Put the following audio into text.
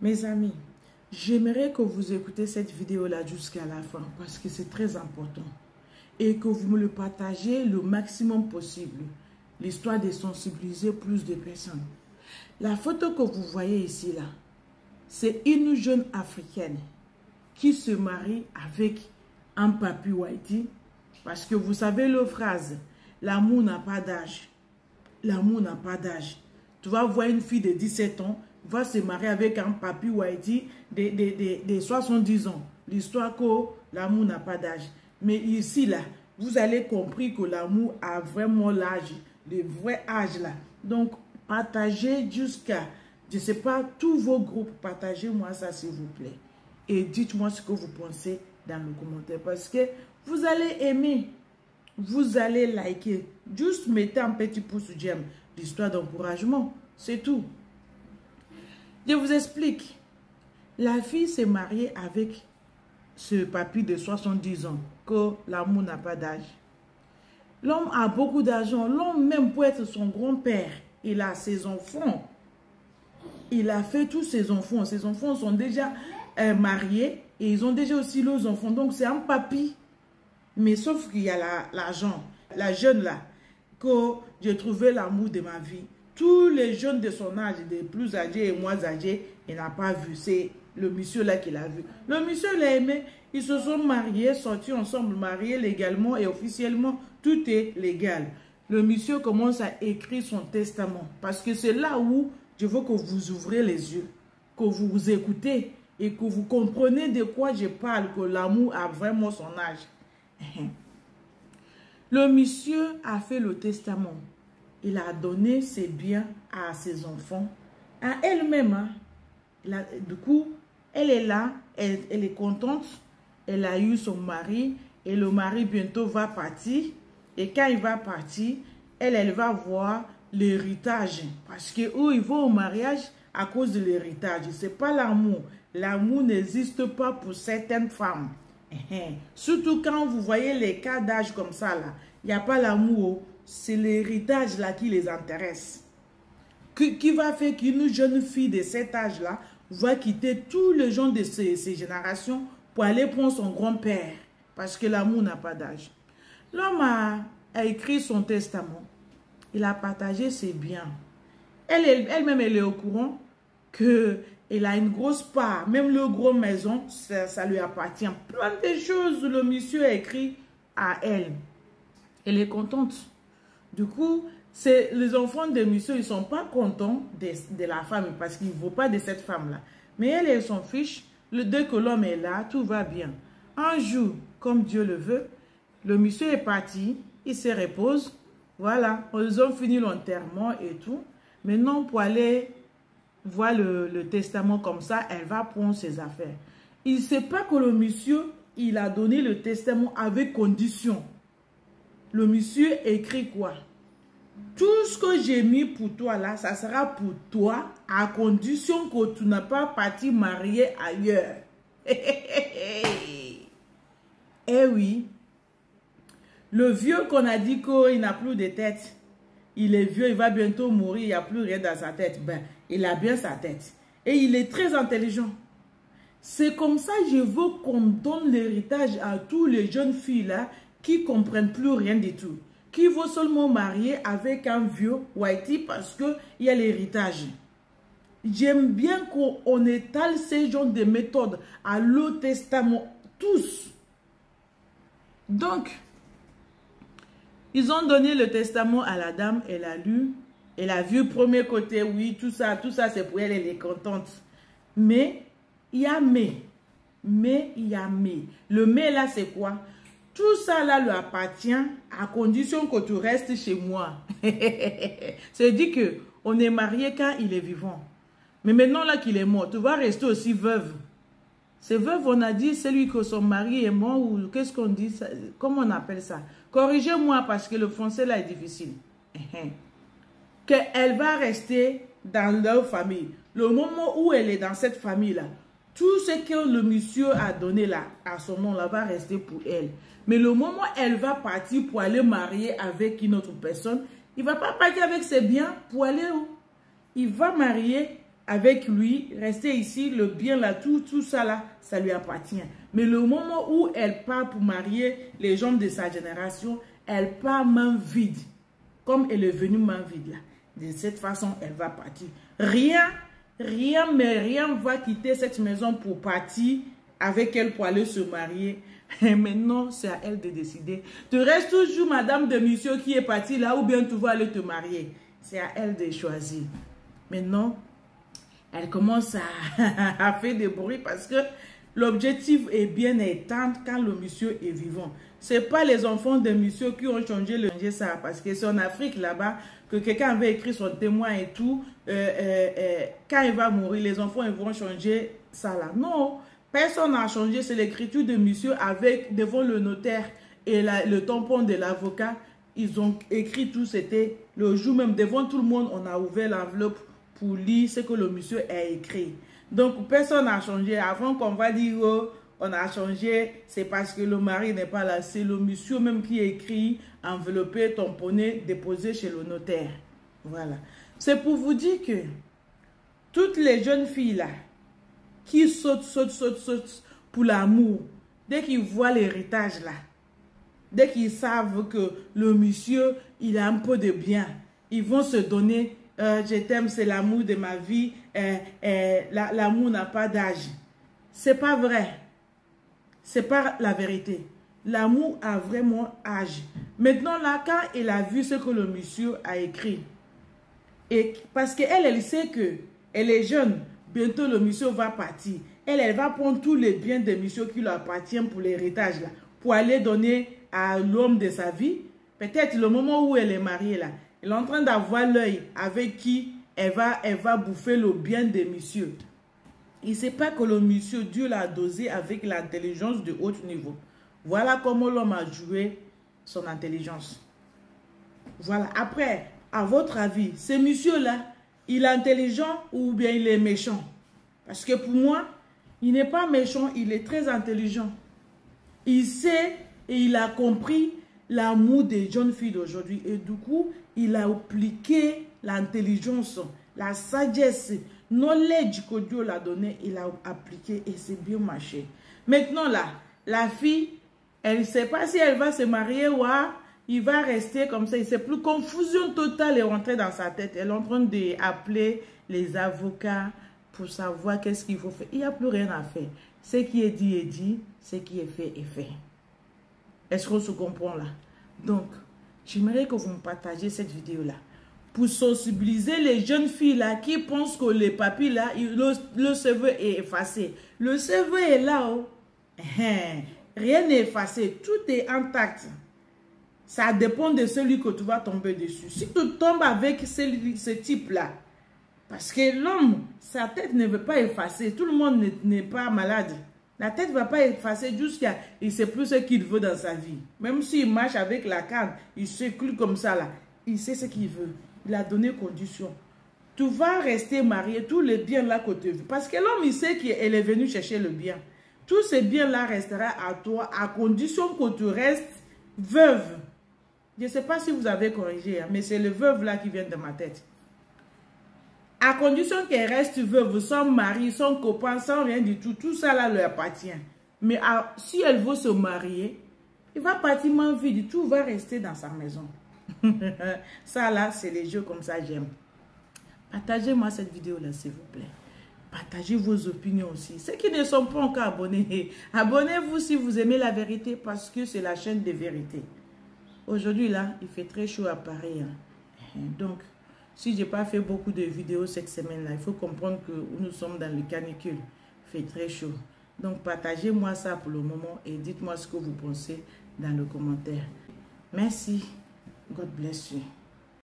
Mes amis, j'aimerais que vous écoutez cette vidéo-là jusqu'à la fin parce que c'est très important et que vous me le partagez le maximum possible, l'histoire de sensibiliser plus de personnes. La photo que vous voyez ici, là, c'est une jeune africaine qui se marie avec un papi Whitey parce que vous savez la phrase, l'amour n'a pas d'âge. L'amour n'a pas d'âge. Tu vas voir une fille de 17 ans va se marier avec un papi Whitey de 70 ans. L'histoire que l'amour n'a pas d'âge. Mais ici, là, vous allez comprendre que l'amour a vraiment l'âge, le vrai âge là. Donc, partagez jusqu'à, je ne sais pas, tous vos groupes, partagez-moi ça s'il vous plaît. Et dites-moi ce que vous pensez dans le commentaire. Parce que vous allez aimer, vous allez liker. Juste mettez un petit pouce j'aime. L'histoire d'encouragement, c'est tout. Je vous explique. La fille s'est mariée avec ce papy de 70 ans, que l'amour n'a pas d'âge. L'homme a beaucoup d'argent. L'homme même peut être son grand-père. Il a ses enfants. Il a fait tous ses enfants. Ses enfants sont déjà mariés et ils ont déjà aussi leurs enfants. Donc c'est un papy. Mais sauf qu'il y a l'argent. La jeune là, que j'ai trouvé l'amour de ma vie. Tous les jeunes de son âge, des plus âgés et moins âgés, il n'a pas vu. C'est le monsieur là qui l'a vu. Le monsieur l'a aimé. Ils se sont mariés, sortis ensemble, mariés légalement et officiellement. Tout est légal. Le monsieur commence à écrire son testament. Parce que c'est là où je veux que vous ouvrez les yeux, que vous vous écoutez et que vous comprenez de quoi je parle, que l'amour a vraiment son âge. Le monsieur a fait le testament. Il a donné ses biens à ses enfants, à elle-même. Hein. Du coup, elle est là, elle est contente. Elle a eu son mari et le mari bientôt va partir. Et quand il va partir, elle va voir l'héritage. Parce que eux, ils vont au mariage à cause de l'héritage. Ce n'est pas l'amour. L'amour n'existe pas pour certaines femmes. Surtout quand vous voyez les cas d'âge comme ça, là, il n'y a pas l'amour. C'est l'héritage là qui les intéresse. Qui va faire qu'une jeune fille de cet âge-là va quitter tous les gens de ces générations pour aller prendre son grand-père. Parce que l'amour n'a pas d'âge. L'homme a écrit son testament. Il a partagé ses biens. Elle-même, elle est au courant qu'elle a une grosse part. Même le gros maison, ça lui appartient. Plein de choses, le monsieur a écrit à elle. Elle est contente. Du coup, les enfants de monsieur, ils ne sont pas contents de la femme parce qu'ils ne veulent pas de cette femme-là. Mais elle s'en fiche. Dès que l'homme est là, tout va bien. Un jour, comme Dieu le veut, le monsieur est parti, il se repose. Voilà, ils ont fini l'enterrement et tout. Maintenant, pour aller voir le testament comme ça, elle va prendre ses affaires. Il ne sait pas que le monsieur, il a donné le testament avec condition. Le monsieur écrit quoi? Tout ce que j'ai mis pour toi là, ça sera pour toi à condition que tu n'as pas parti marier ailleurs. Eh oui. Le vieux qu'on a dit qu'il n'a plus de tête, il est vieux, il va bientôt mourir, il n'y a plus rien dans sa tête. Ben, il a bien sa tête. Et il est très intelligent. C'est comme ça que je veux qu'on donne l'héritage à tous les jeunes filles là qui ne comprennent plus rien du tout. Qui vont seulement marier avec un vieux Whitey parce qu'il y a l'héritage. J'aime bien qu'on étale ces genres de méthodes à l'Ancien Testament, tous. Donc, ils ont donné le testament à la dame, elle a lu, elle a vu premier côté, oui, tout ça c'est pour elle, elle est contente. Mais, il y a il y a mais. Le mais là, c'est quoi? Tout ça là lui appartient à condition que tu restes chez moi. C'est-à-dire qu'on est marié quand il est vivant. Mais maintenant là qu'il est mort, tu vas rester aussi veuve. C'est veuve, on a dit, celui que son mari est mort ou qu'est-ce qu'on dit? Comment on appelle ça? Corrigez-moi parce que le français là est difficile. Qu'elle va rester dans leur famille. Le moment où elle est dans cette famille-là, tout ce que le monsieur a donné là, à son nom là, va rester pour elle. Mais le moment où elle va partir pour aller marier avec une autre personne, il ne va pas partir avec ses biens pour aller où? Il va marier avec lui, rester ici, le bien là, tout ça là, ça lui appartient. Mais le moment où elle part pour marier les gens de sa génération, elle part main vide. Comme elle est venue main vide là. De cette façon, elle va partir. Rien va quitter cette maison pour partir avec elle pour aller se marier. Et maintenant, c'est à elle de décider. Tu restes toujours madame de monsieur qui est partie là ou bien tu vas aller te marier. C'est à elle de choisir. Maintenant, elle commence à faire des bruits parce que l'objectif est bien éteint quand le monsieur est vivant. Ce n'est pas les enfants de monsieur qui ont changé ça parce que c'est en Afrique là-bas que quelqu'un avait écrit son témoin et tout. Quand il va mourir, les enfants ils vont changer ça là. Non, personne n'a changé. C'est l'écriture de monsieur avec devant le notaire et le tampon de l'avocat. Ils ont écrit tout. C'était le jour même devant tout le monde. On a ouvert l'enveloppe pour lire ce que le monsieur a écrit. Donc, personne n'a changé. Avant qu'on va dire, oh, on a changé, c'est parce que le mari n'est pas là. C'est le monsieur même qui écrit, enveloppé, tamponné, déposé chez le notaire. Voilà. C'est pour vous dire que toutes les jeunes filles là, qui sautent pour l'amour, dès qu'ils voient l'héritage là, dès qu'ils savent que le monsieur, il a un peu de bien, ils vont se donner... je t'aime, c'est l'amour de ma vie. L'amour n'a pas d'âge. C'est pas vrai. C'est pas la vérité. L'amour a vraiment âge. Maintenant, là, quand elle a vu ce que le monsieur a écrit, et parce qu'elle sait que elle est jeune, bientôt le monsieur va partir. Elle va prendre tous les biens de monsieur qui lui appartiennent pour l'héritage, là, pour aller donner à l'homme de sa vie. Peut-être le moment où elle est mariée, là, elle est en train d'avoir l'œil avec qui elle va bouffer le bien de monsieur. Il ne sait pas que le monsieur, Dieu l'a dosé avec l'intelligence de haut niveau. Voilà comment l'homme a joué son intelligence. Voilà. Après, à votre avis, ce monsieur-là, il est intelligent ou bien il est méchant? Parce que pour moi, il n'est pas méchant, il est très intelligent. Il sait et il a compris l'amour des jeunes filles d'aujourd'hui. Et du coup, il a appliqué l'intelligence, la sagesse, knowledge que Dieu l'a donné, il a appliqué et c'est bien marché. Maintenant là, la fille, elle ne sait pas si elle va se marier ou il va rester comme ça. C'est plus confusion totale est rentrée dans sa tête. Elle est en train d'appeler les avocats pour savoir qu'est-ce qu'il faut faire. Il n'y a plus rien à faire. Ce qui est dit, ce qui est fait est fait. Est-ce qu'on se comprend là? Donc, j'aimerais que vous me partagiez cette vidéo-là pour sensibiliser les jeunes filles là qui pensent que les papis là, le CV est effacé. Le CV est là, oh. Rien n'est effacé, tout est intact. Ça dépend de celui que tu vas tomber dessus. Si tu tombes avec ce type-là, parce que l'homme, sa tête ne veut pas effacer, tout le monde n'est pas malade. La tête ne va pas effacer jusqu'à... Il ne sait plus ce qu'il veut dans sa vie. Même s'il marche avec la canne, il circule comme ça là. Il sait ce qu'il veut. Il a donné condition. Tu vas rester marié, tous les biens là que tu veux. Parce que l'homme, il sait qu'elle est venue chercher le bien. Tous ces biens-là resteront à toi à condition que tu restes veuve. Je ne sais pas si vous avez corrigé, hein, mais c'est le veuve là qui vient de ma tête. À condition qu'elle reste veuve, sans mari, sans copain, sans rien du tout, tout ça là lui appartient. Mais si elle veut se marier, il va partir main vide, tout va rester dans sa maison. Ça là, c'est les jeux comme ça, j'aime. Partagez-moi cette vidéo là, s'il vous plaît. Partagez vos opinions aussi. Ceux qui ne sont pas encore abonnés, abonnez-vous si vous aimez la vérité parce que c'est la chaîne des vérités. Aujourd'hui là, il fait très chaud à Paris. Hein. Donc, si je n'ai pas fait beaucoup de vidéos cette semaine-là, il faut comprendre que nous sommes dans le canicule. Il fait très chaud. Donc, partagez-moi ça pour le moment et dites-moi ce que vous pensez dans le commentaire. Merci. God bless you.